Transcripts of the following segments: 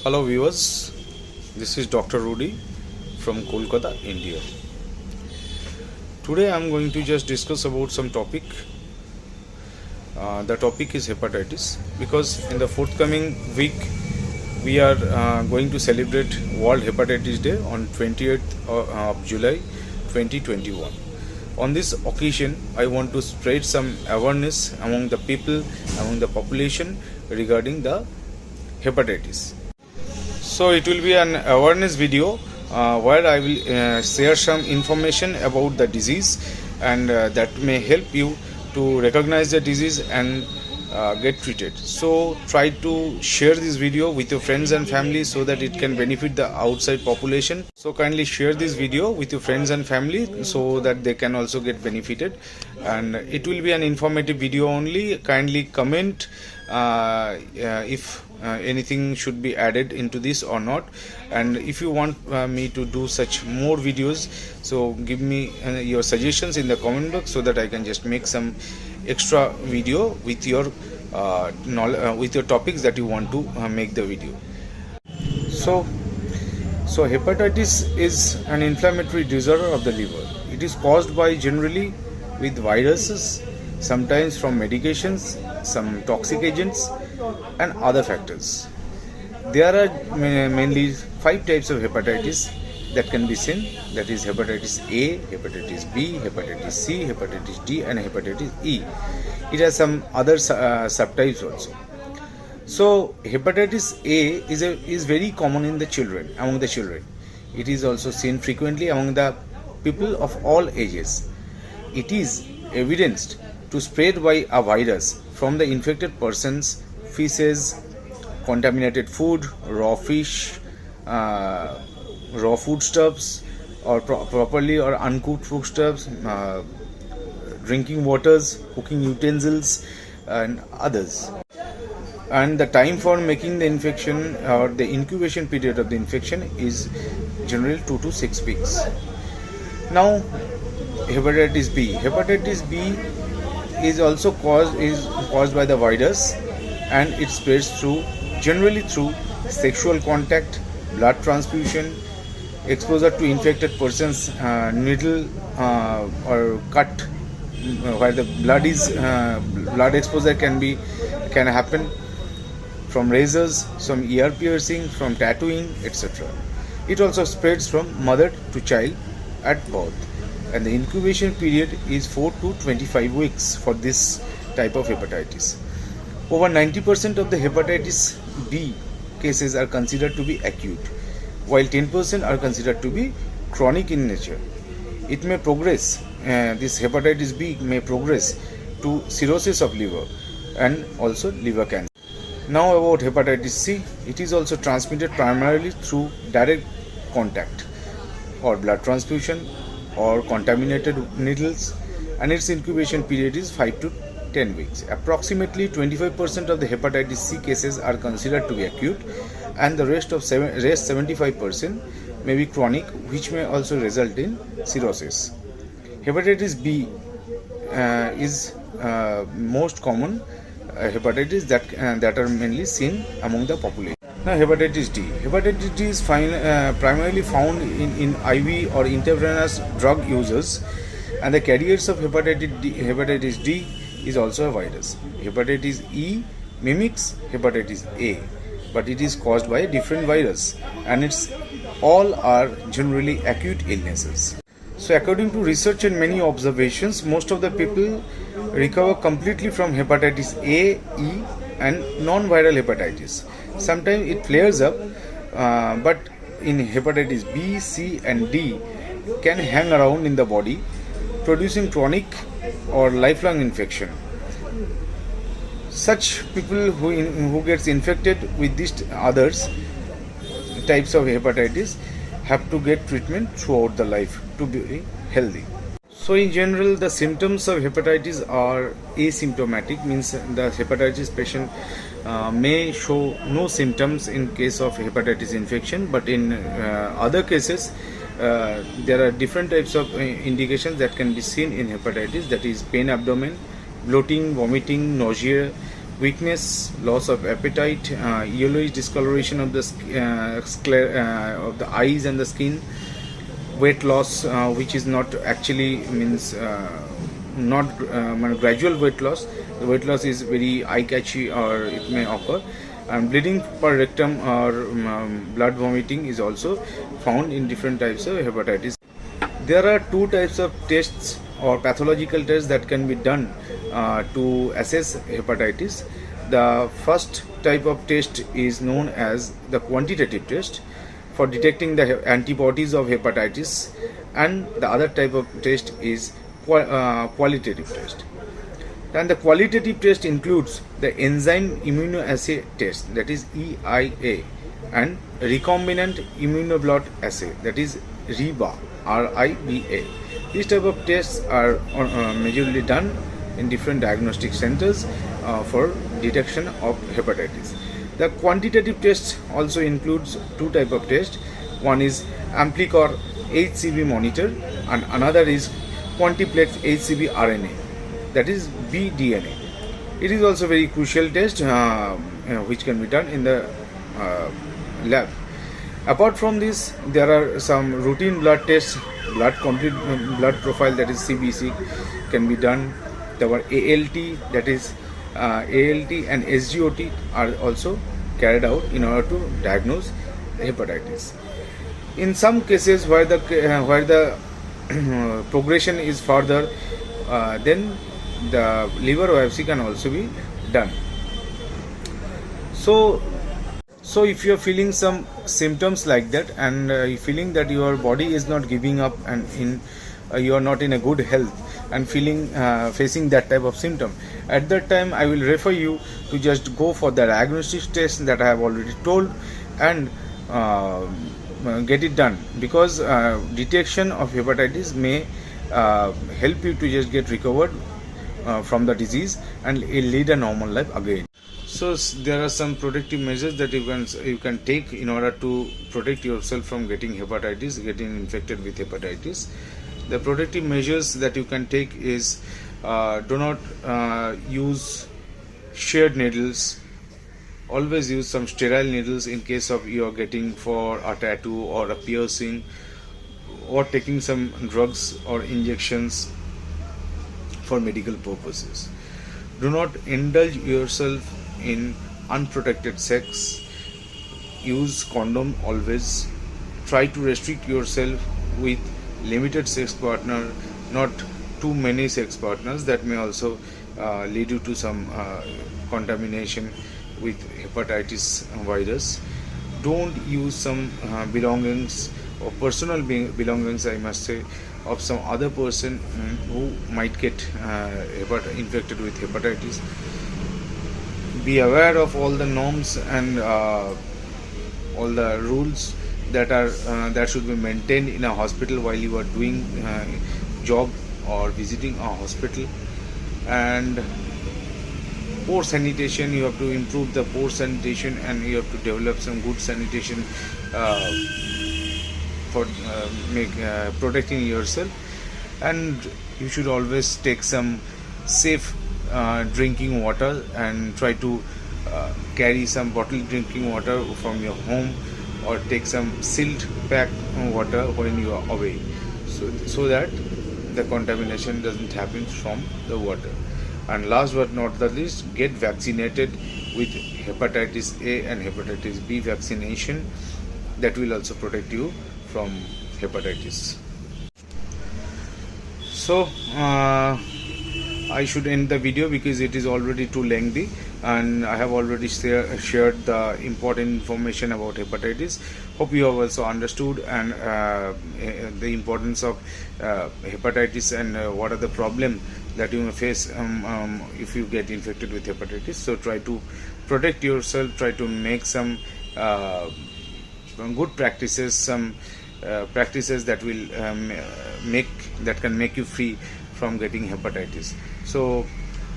Hello viewers, this is Dr. Rudy from Kolkata, India. Today I am going to just discuss about some topic. The topic is hepatitis, because in the forthcoming week we are going to celebrate World Hepatitis Day on 28th of July 2021. On this occasion, I want to spread some awareness among the people, among the population regarding the hepatitis. So it will be an awareness video where I will share some information about the disease, and that may help you to recognize the disease and get treated. So try to share this video with your friends and family so that it can benefit the outside population. So kindly share this video with your friends and family so that they can also get benefited, and it will be an informative video only. Kindly comment if anything should be added into this or not, and if you want me to do such more videos, so give me your suggestions in the comment box so that I can just make some extra video with your with your topics that you want to make the video. So hepatitis is an inflammatory disorder of the liver. It is caused by generally with viruses, sometimes from medications, some toxic agents and other factors. There are mainly 5 types of hepatitis that can be seen, that is hepatitis A, hepatitis B, hepatitis C, hepatitis D and hepatitis E. It has some other subtypes also. So hepatitis A is very common in the children, among the children. It is also seen frequently among the people of all ages. It is evidenced to spread by a virus from the infected person's feces, contaminated food, raw fish, raw foodstuffs, or properly or uncooked foodstuffs, drinking waters, cooking utensils and others. And the time for making the infection or the incubation period of the infection is generally 2 to 6 weeks. Now hepatitis B. Hepatitis B is also caused by the virus, and it spreads generally through sexual contact, blood transfusion, exposure to infected person's needle or cut where the blood exposure can happen from razors, from ear piercing, from tattooing, etc. It also spreads from mother to child at birth, and the incubation period is 4 to 25 weeks for this type of hepatitis. Over 90% of the hepatitis B cases are considered to be acute, while 10% are considered to be chronic in nature. It may progress, this hepatitis B may progress to cirrhosis of liver and also liver cancer. Now about hepatitis C. It is also transmitted primarily through direct contact or blood transfusion or contaminated needles, and its incubation period is 5 to 10 weeks. Approximately 25% of the hepatitis C cases are considered to be acute, and the rest 75% may be chronic, which may also result in cirrhosis. Hepatitis B is most common hepatitis that are mainly seen among the population. Now hepatitis D. Hepatitis D is primarily found in IV or intravenous drug users, and the carriers of hepatitis D is also a virus. Hepatitis E mimics hepatitis A, but it is caused by a different virus, and all are generally acute illnesses. So according to research and many observations, most of the people recover completely from hepatitis A, E and non-viral hepatitis. Sometimes it flares up, but in hepatitis B, C and D can hang around in the body, producing chronic or lifelong infection. Such people who gets infected with these others types of hepatitis have to get treatment throughout the life to be healthy. So in general, the symptoms of hepatitis are asymptomatic, means the hepatitis patient may show no symptoms in case of hepatitis infection, but in other cases there are different types of indications that can be seen in hepatitis, that is pain abdomen, bloating, vomiting, nausea, weakness, loss of appetite, yellowish discoloration of the of the eyes and the skin, weight loss, which is not actually means not gradual weight loss. The weight loss is very eye catchy, or it may occur. And bleeding per rectum or blood vomiting is also found in different types of hepatitis. There are two types of tests or pathological tests that can be done to assess hepatitis. The first type of test is known as the quantitative test for detecting the antibodies of hepatitis, and the other type of test is qualitative test. And the qualitative test includes the enzyme immunoassay test, that is EIA, and recombinant immunoblot assay, that is RIBA, RIBA. These type of tests are majorly done in different diagnostic centers for detection of hepatitis. The quantitative test also includes two type of tests. One is Amplicor HCV monitor, and another is Quantiplex HCV RNA, that is BDNA. It is also very crucial test which can be done in the lab. Apart from this, there are some routine blood tests, complete blood profile, that is CBC, can be done. There were ALT, that is ALT and SGOT are also carried out in order to diagnose hepatitis. In some cases where the progression is further, then the liver biopsy can also be done. So if you are feeling some symptoms like that, and you feeling that your body is not giving up, and you are not in a good health, and facing that type of symptom, at that time I will refer you to just go for the diagnostic test that I have already told, and get it done, because detection of hepatitis may help you to just get recovered from the disease and lead a normal life again. So there are some protective measures that you can take in order to protect yourself from getting infected with hepatitis. The protective measures that you can take is do not use shared needles. Always use some sterile needles in case of you are getting for a tattoo or a piercing, or taking some drugs or injections for medical purposes. Do not indulge yourself in unprotected sex. Use condom always. Try to restrict yourself with limited sex partner, not too many sex partners. That may also lead you to some contamination with hepatitis virus. Don't use some belongings or personal belongings, I must say, of some other person who might get infected with hepatitis. Be aware of all the norms and all the rules that should be maintained in a hospital while you are doing job or visiting a hospital. And pore sanitation, you have to improve the pore sanitation, and you have to develop some good sanitation for protecting yourself. And you should always take some safe drinking water, and try to carry some bottled drinking water from your home, or take some sealed packed water when you are away, so that the contamination doesn't happen from the water. And last but not the least, get vaccinated with hepatitis A and hepatitis B vaccination. That will also protect you from hepatitis. So I should end the video because it is already too lengthy, and I have already shared the important information about hepatitis. Hope you have also understood and the importance of hepatitis, and what are the problems that you may face if you get infected with hepatitis. So try to protect yourself, try to make some good practices, some practices that will can make you free from getting hepatitis. So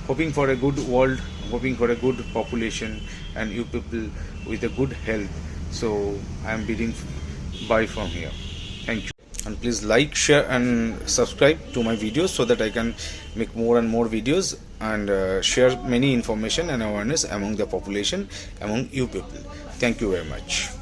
hoping for a good world, hoping for a good population, and you people with a good health. So I am bidding bye from here. Thank you. and please like, share and subscribe to my videos so that I can make more and more videos and share many information and awareness among the population, among you people. Thank you very much.